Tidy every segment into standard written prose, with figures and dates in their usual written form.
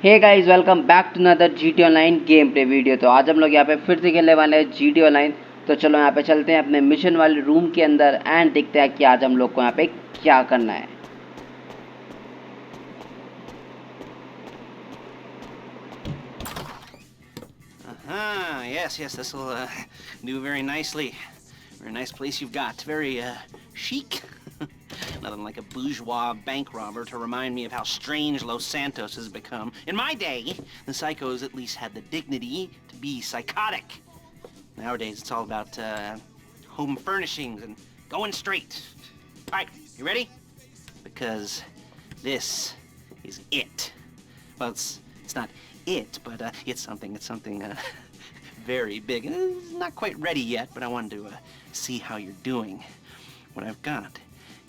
Hey guys, welcome back to another GT online game play video. तो आज हम लोग यहाँ पे फिर से खेलने वाले हैं जीटी ऑनलाइन। तो चलो यहाँ पे चलते हैं अपने मिशन वाले रूम के अंदर एंड देखते हैं कि आज हम लोग को यहाँ पे क्या करना है। Yes, this will do very nicely. Very nice place you've got. Very chic. Nothing like a bourgeois bank robber to remind me of how strange Los Santos has become. In my day, the psychos at least had the dignity to be psychotic. Nowadays, it's all about home furnishings and going straight. All right, you ready? Because this is it. Well, it's not it, but it's something very big. It's not quite ready yet, but I wanted to see how you're doing. What I've got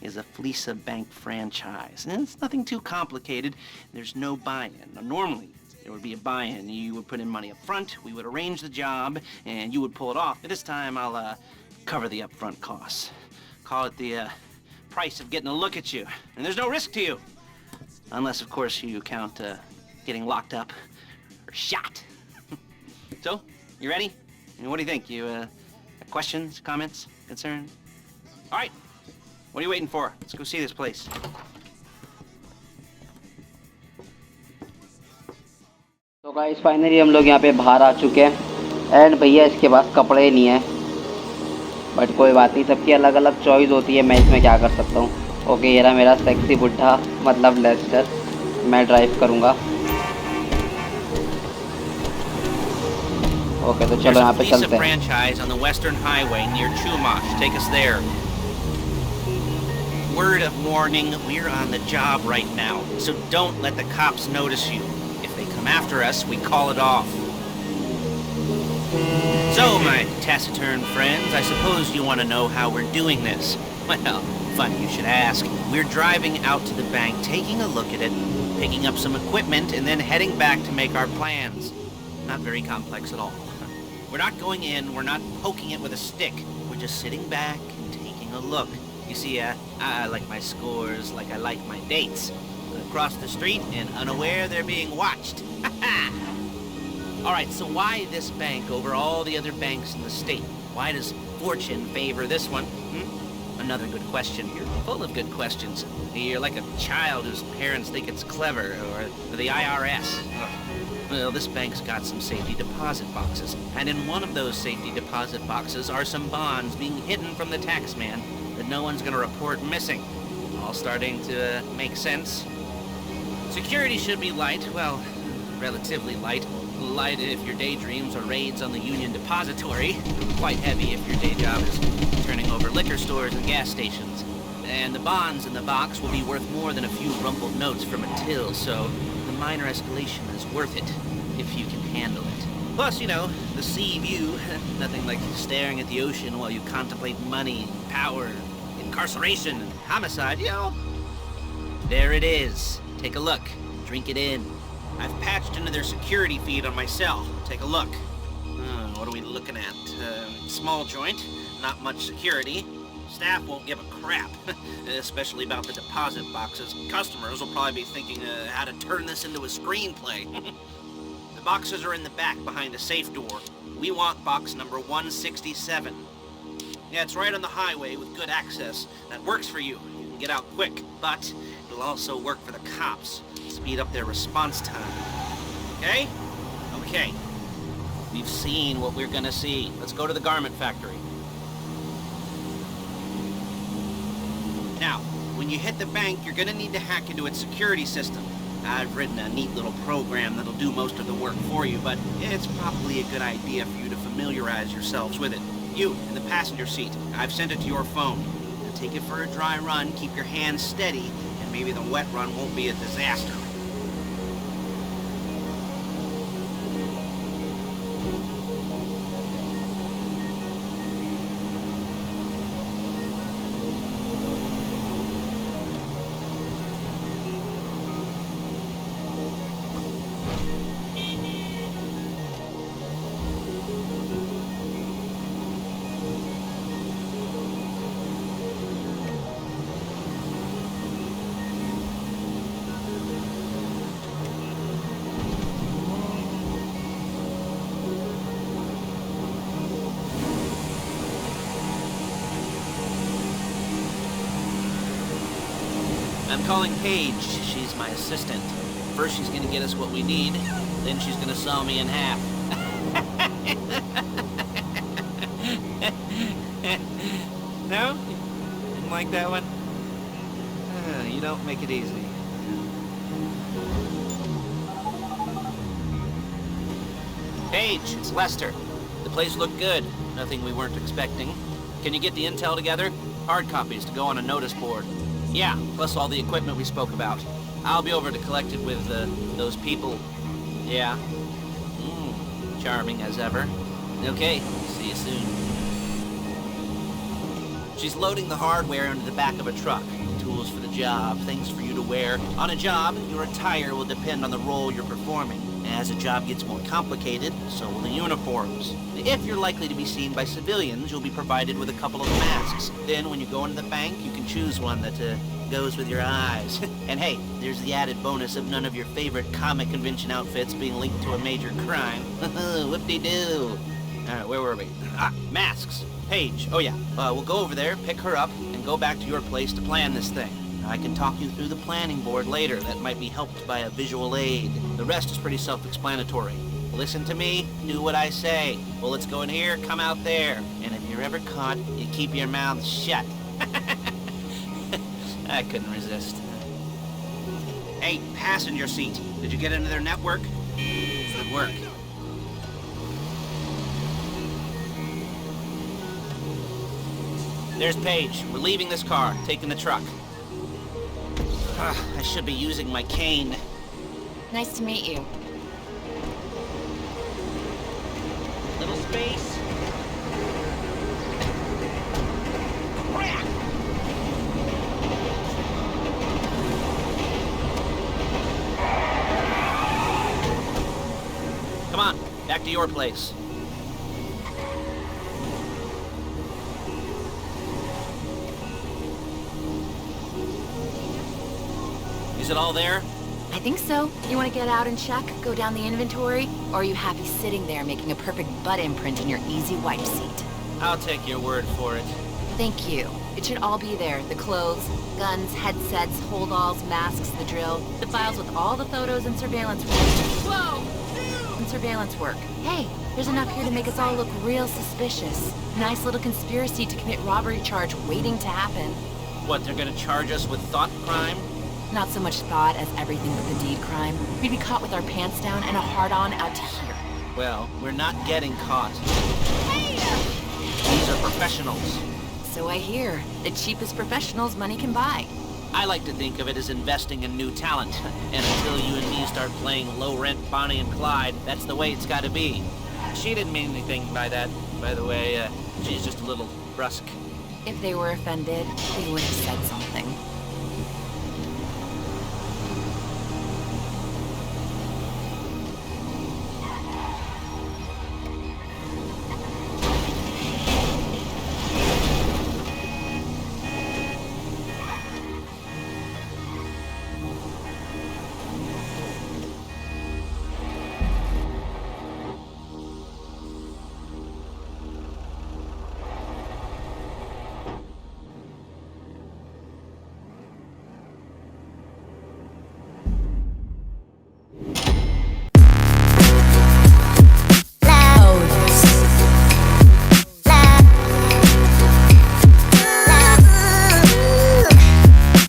is a Fleeca bank franchise, and it's nothing too complicated. There's no buy-in. Now, normally, there would be a buy-in. You would put in money up front, we would arrange the job, and you would pull it off. But this time, I'll cover the upfront costs. Call it the price of getting a look at you. And there's no risk to you. Unless, of course, you count getting locked up or shot. So, you ready? What do you think? You questions, comments, concerns? All right. What are you waiting for? Let's go see this place. तो guys finally हम लोग यहाँ पे बाहर आ चुके हैं and भैया इसके पास कपड़े नहीं है, बट कोई बात नहीं, सबकी अलग अलग चॉइस होती है। मैं इसमें क्या कर सकता हूँ। ओके, ये रहा मेरा सेक्सी बुड्ढा, मतलब लेस्टर। मैं ड्राइव करूँगा। ओके, तो चलो यहाँ पे चलते हैं। Franchise on the Western Highway near Chumash. Take us there. Word of warning, we're on the job right now, so don't let the cops notice you. If they come after us, we call it off. So, my taciturn friends, I suppose you want to know how we're doing this. Well, funny you should ask. We're driving out to the bank, taking a look at it, picking up some equipment, and then heading back to make our plans. Not very complex at all. We're not going in, we're not poking it with a stick. We're just sitting back and taking a look. You see, I like my scores like I like my dates. Across the street and unaware they're being watched. Alright, so why this bank over all the other banks in the state? Why does fortune favor this one? Another good question. You're full of good questions. You're like a child whose parents think it's clever, or the IRS. Ugh. Well, this bank's got some safety deposit boxes, and in one of those safety deposit boxes are some bonds being hidden from the tax man that no one's gonna report missing. All starting to make sense. Security should be light, well, relatively light. Light if your daydreams are raids on the Union Depository. Quite heavy if your day job is turning over liquor stores and gas stations. And the bonds in the box will be worth more than a few rumpled notes from a till, so the minor escalation is worth it, if you can handle it. Plus, you know, the sea view, nothing like staring at the ocean while you contemplate money, power, incarceration, and homicide, you know. There it is. Take a look. Drink it in. I've patched into their security feed on my cell. Take a look. What are we looking at? Small joint, not much security. Staff won't give a crap, especially about the deposit boxes. Customers will probably be thinking how to turn this into a screenplay. The boxes are in the back behind a safe door. We want box number 167. Yeah, it's right on the highway with good access. That works for you. You can get out quick, but it'll also work for the cops. Speed up their response time. Okay? Okay. We've seen what we're gonna see. Let's go to the garment factory. Now, when you hit the bank, you're gonna need to hack into its security system. I've written a neat little program that'll do most of the work for you, but it's probably a good idea for you to familiarize yourselves with it. You, in the passenger seat, I've sent it to your phone. Now take it for a dry run, keep your hands steady, and maybe the wet run won't be a disaster. I'm calling Paige. She's my assistant. First she's gonna get us what we need, then she's gonna saw me in half. No? Didn't like that one? You don't make it easy. Paige, it's Lester. The place looked good. Nothing we weren't expecting. Can you get the intel together? Hard copies to go on a notice board. Yeah, plus all the equipment we spoke about. I'll be over to collect it with, those people. Yeah. Charming as ever. Okay, see you soon. She's loading the hardware into the back of a truck. Tools for the job, things for you to wear. On a job, your attire will depend on the role you're performing. As the job gets more complicated, so will the uniforms. If you're likely to be seen by civilians, you'll be provided with a couple of masks. Then when you go into the bank, you can choose one that goes with your eyes. And hey, there's the added bonus of none of your favorite comic convention outfits being linked to a major crime. Whoop-de-doo. Alright, where were we? Masks. Paige. Oh yeah, we'll go over there, pick her up, and go back to your place to plan this thing. I can talk you through the planning board later. That might be helped by a visual aid. The rest is pretty self-explanatory. Listen to me, do what I say. Bullets go in here, come out there. And if you're ever caught, you keep your mouth shut. I couldn't resist. Hey, passenger seat. Did you get into their network? Good work. There's Paige. We're leaving this car, taking the truck. I should be using my cane. Nice to meet you. Little space. Come on, back to your place. Is it all there? I think so. You want to get out and check? Go down the inventory? Or are you happy sitting there making a perfect butt imprint in your easy wipe seat? I'll take your word for it. Thank you. It should all be there. The clothes, guns, headsets, hold-alls, masks, the drill. The files with all the photos and surveillance work. Whoa! And surveillance work. Hey, there's enough here to make us all look real suspicious. Nice little conspiracy to commit robbery charge waiting to happen. What, they're gonna charge us with thought crime? Not so much thought as everything but the deed crime. We'd be caught with our pants down and a hard-on out to here. Well, we're not getting caught. Hey! These are professionals. So I hear. The cheapest professionals money can buy. I like to think of it as investing in new talent. And until you and me start playing low-rent Bonnie and Clyde, that's the way it's gotta be. She didn't mean anything by that, by the way. She's just a little brusque. If they were offended, they would have said something.